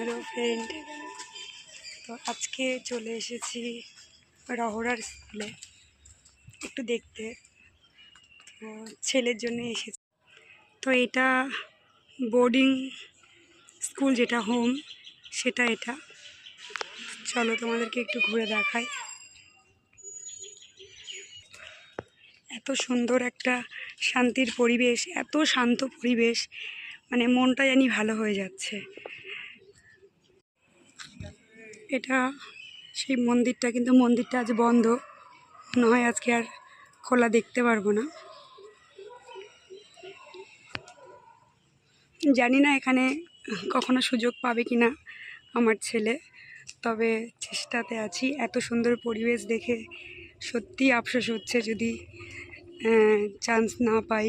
Hello friend, তো আজকে চলে এসেছি রহরার স্কুলে একটু দেখতে। তো ছেলের জন্য এসেছি। তো এটা বোর্ডিং স্কুল, যেটা হোম সেটা এটা। চলো তোমাদেরকে একটু ঘুরে দেখাই। এত সুন্দর একটা শান্তির পরিবেশ, এত শান্ত পরিবেশ, মানে মনটা জানি ভালো হয়ে যাচ্ছে। এটা সেই মন্দিরটা, কিন্তু মন্দিরটা আজ বন্ধ, নয় আজকে আর খোলা দেখতে পারবো না। জানি না এখানে কখনো সুযোগ পাবে কি না আমার ছেলে, তবে চেষ্টাতে আছি। এত সুন্দর পরিবেশ দেখে সত্যি আফসোস হচ্ছে যদি চান্স না পাই।